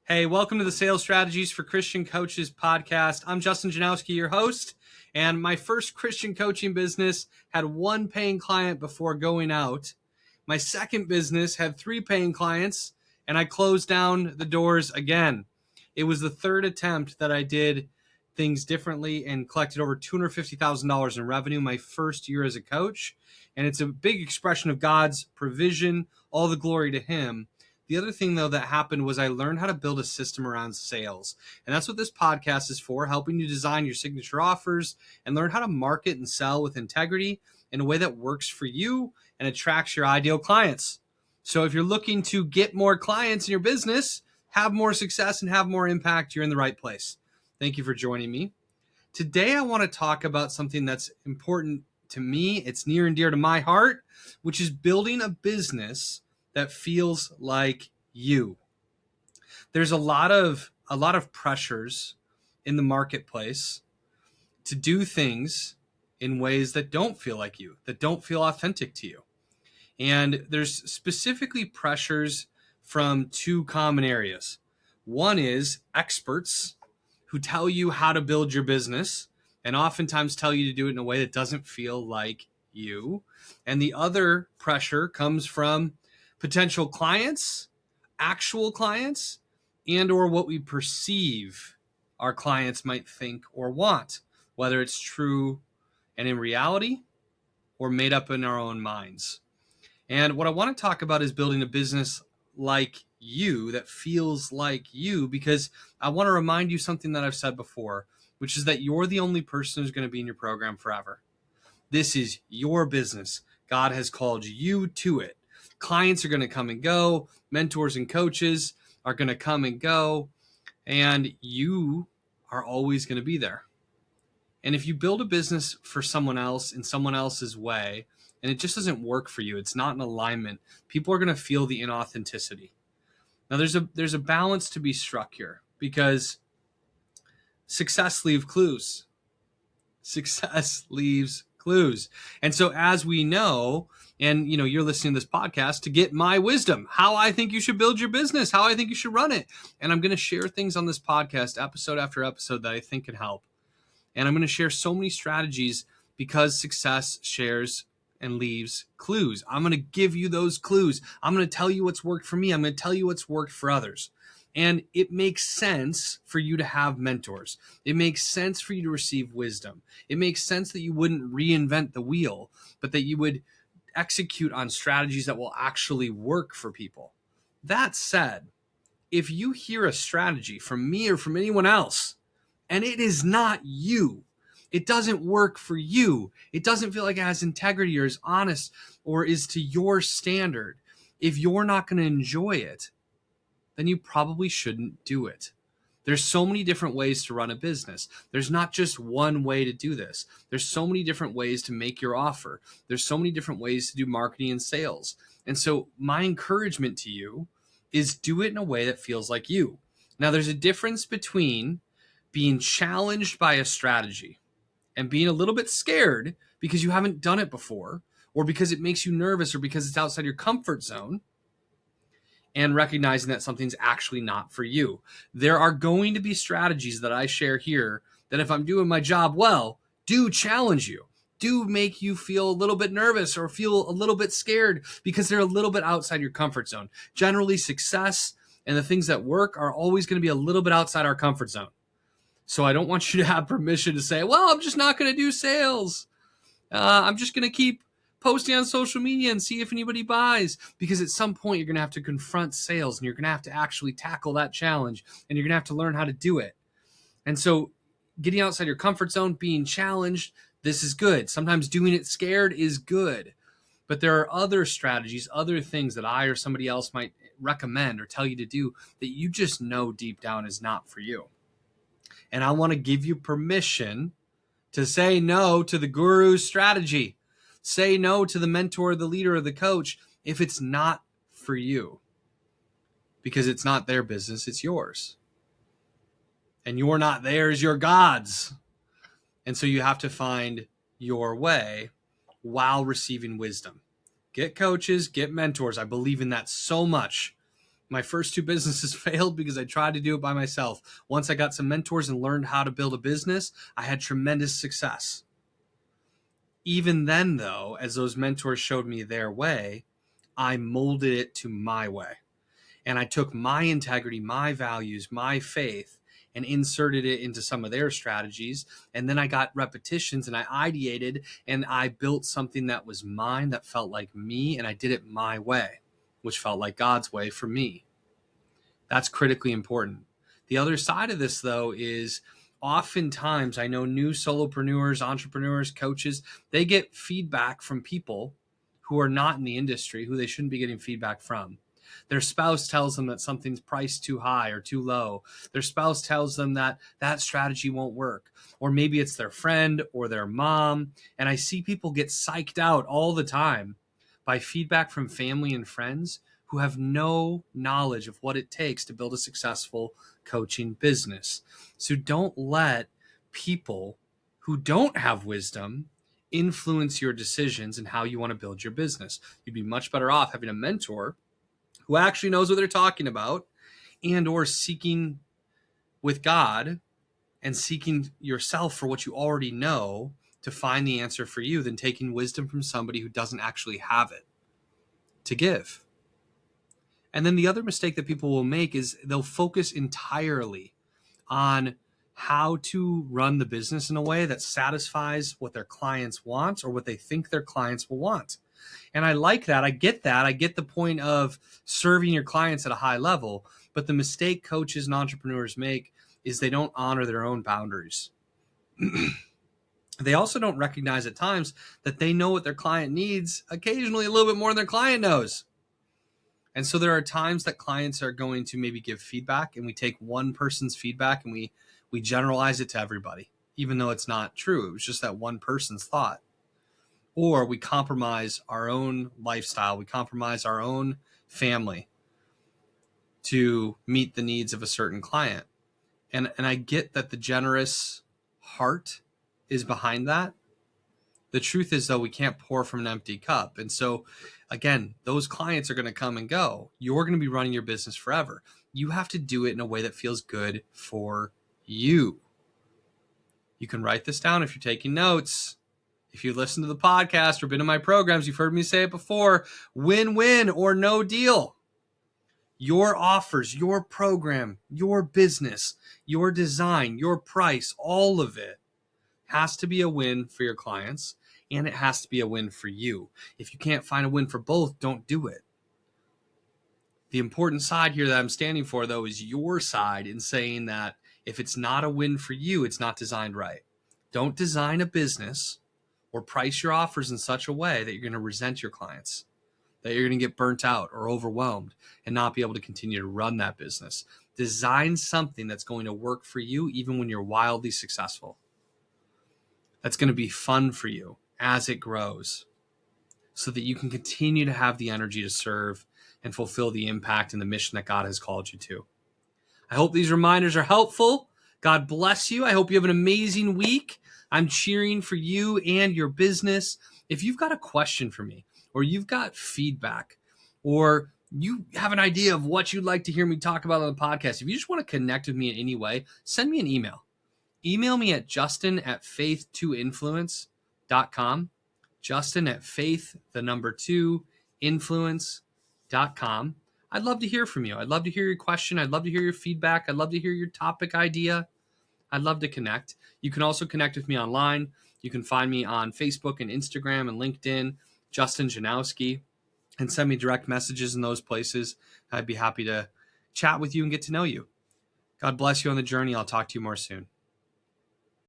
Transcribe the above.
Hey, welcome to the Sales Strategies for Christian Coaches podcast. I'm Justin Janowski, your host, and my first Christian coaching business had one paying client before going out. My second business had 3 paying clients, and I closed down the doors again. It was the third attempt that I did things differently and collected over $250,000 in revenue my first year as a coach, and it's a big expression of God's provision, all the glory to Him. The other thing, though, that happened was I learned how to build a system around sales. And that's what this podcast is for, helping you design your signature offers and learn how to market and sell with integrity in a way that works for you and attracts your ideal clients. So if you're looking to get more clients in your business, have more success, and have more impact, you're in the right place. Thank you for joining me. Today, I want to talk about something that's important to me. It's near and dear to my heart, which is building a business that feels like you. There's a lot of pressures in the marketplace to do things in ways that don't feel like you, that don't feel authentic to you. And there's specifically pressures from 2 common areas. One is experts who tell you how to build your business and oftentimes tell you to do it in a way that doesn't feel like you. And the other pressure comes from potential clients, actual clients, and or what we perceive our clients might think or want, whether it's true and in reality or made up in our own minds. And what I want to talk about is building a business like you, that feels like you, because I want to remind you something that I've said before, which is that you're the only person who's going to be in your program forever. This is your business. God has called you to it. Clients are going to come and go. Mentors and coaches are going to come and go. And you are always going to be there. And if you build a business for someone else in someone else's way, and it just doesn't work for you, it's not in alignment, people are going to feel the inauthenticity. Now, there's a balance to be struck here, because success leaves clues. Success leaves clues. And so as we know, and you're listening to this podcast to get my wisdom, how I think you should build your business, how I think you should run it. And I'm going to share things on this podcast episode after episode that I think can help. And I'm going to share so many strategies because success shares and leaves clues. I'm going to give you those clues. I'm going to tell you what's worked for me. I'm going to tell you what's worked for others. And it makes sense for you to have mentors. It makes sense for you to receive wisdom. It makes sense that you wouldn't reinvent the wheel, but that you would execute on strategies that will actually work for people. That said, if you hear a strategy from me or from anyone else, and it is not you, it doesn't work for you, it doesn't feel like it has integrity or is honest or is to your standard, if you're not going to enjoy it, then you probably shouldn't do it. There's so many different ways to run a business. There's not just one way to do this. There's so many different ways to make your offer. There's so many different ways to do marketing and sales. And so my encouragement to you is do it in a way that feels like you. Now, there's a difference between being challenged by a strategy and being a little bit scared because you haven't done it before, or because it makes you nervous, or because it's outside your comfort zone, and recognizing that something's actually not for you. There are going to be strategies that I share here that, if I'm doing my job well, do challenge you, do make you feel a little bit nervous or feel a little bit scared because they're a little bit outside your comfort zone. Generally, success and the things that work are always going to be a little bit outside our comfort zone. So I don't want you to have permission to say, well, I'm just not going to do sales. I'm just going to keep posting on social media and see if anybody buys, because at some point you're going to have to confront sales and you're going to have to actually tackle that challenge, and you're going to have to learn how to do it. And so getting outside your comfort zone, being challenged, this is good. Sometimes doing it scared is good, but there are other strategies, other things that I or somebody else might recommend or tell you to do that you just know deep down is not for you. And I want to give you permission to say no to the guru's strategy. Say no to the mentor, the leader, or the coach if it's not for you. Because it's not their business, it's yours. And you're not theirs, you're God's. And so you have to find your way while receiving wisdom. Get coaches, get mentors. I believe in that so much. My first 2 businesses failed because I tried to do it by myself. Once I got some mentors and learned how to build a business, I had tremendous success. Even then, though, as those mentors showed me their way, I molded it to my way. And I took my integrity, my values, my faith, and inserted it into some of their strategies. And then I got repetitions and I ideated and I built something that was mine, that felt like me, and I did it my way, which felt like God's way for me. That's critically important. The other side of this, though, is oftentimes I know new solopreneurs, entrepreneurs, coaches, they get feedback from people who are not in the industry, who they shouldn't be getting feedback from. Their spouse tells them that something's priced too high or too low. Their spouse tells them that that strategy won't work. Or maybe it's their friend or their mom. And I see people get psyched out all the time by feedback from family and friends who have no knowledge of what it takes to build a successful coaching business. So don't let people who don't have wisdom influence your decisions and how you want to build your business. You'd be much better off having a mentor who actually knows what they're talking about, and or seeking with God and seeking yourself for what you already know to find the answer for you, than taking wisdom from somebody who doesn't actually have it to give. And then the other mistake that people will make is they'll focus entirely on how to run the business in a way that satisfies what their clients want or what they think their clients will want. And I like that. I get that. I get the point of serving your clients at a high level. But the mistake coaches and entrepreneurs make is they don't honor their own boundaries. They also don't recognize at times that they know what their client needs, occasionally a little bit more than their client knows. And so there are times that clients are going to maybe give feedback, and we take one person's feedback and we generalize it to everybody, even though it's not true. It was just that one person's thought. Or we compromise our own lifestyle. We compromise our own family to meet the needs of a certain client. And I get that the generous heart is behind that. The truth is, though, we can't pour from an empty cup. And so, again, those clients are going to come and go. You're going to be running your business forever. You have to do it in a way that feels good for you. You can write this down if you're taking notes. If you listen to the podcast or been in my programs, you've heard me say it before: win-win or no deal. Your offers, your program, your business, your design, your price, all of it has to be a win for your clients, and it has to be a win for you. If you can't find a win for both, don't do it. The important side here that I'm standing for, though, is your side in saying that if it's not a win for you, it's not designed right. Don't design a business or price your offers in such a way that you're going to resent your clients, that you're going to get burnt out or overwhelmed and not be able to continue to run that business. Design something that's going to work for you even when you're wildly successful. That's going to be fun for you as it grows, so that you can continue to have the energy to serve and fulfill the impact and the mission that God has called you to. I hope these reminders are helpful. God bless you. I hope you have an amazing week. I'm cheering for you and your business. If you've got a question for me, or you've got feedback, or you have an idea of what you'd like to hear me talk about on the podcast, if you just want to connect with me in any way, send me an email. Email me at justin@faith2influence.com. justin@faith2influence.com. I'd love to hear from you. I'd love to hear your question. I'd love to hear your feedback. I'd love to hear your topic idea. I'd love to connect. You can also connect with me online. You can find me on Facebook and Instagram and LinkedIn, Justin Janowski, and send me direct messages in those places. I'd be happy to chat with you and get to know you. God bless you on the journey. I'll talk to you more soon.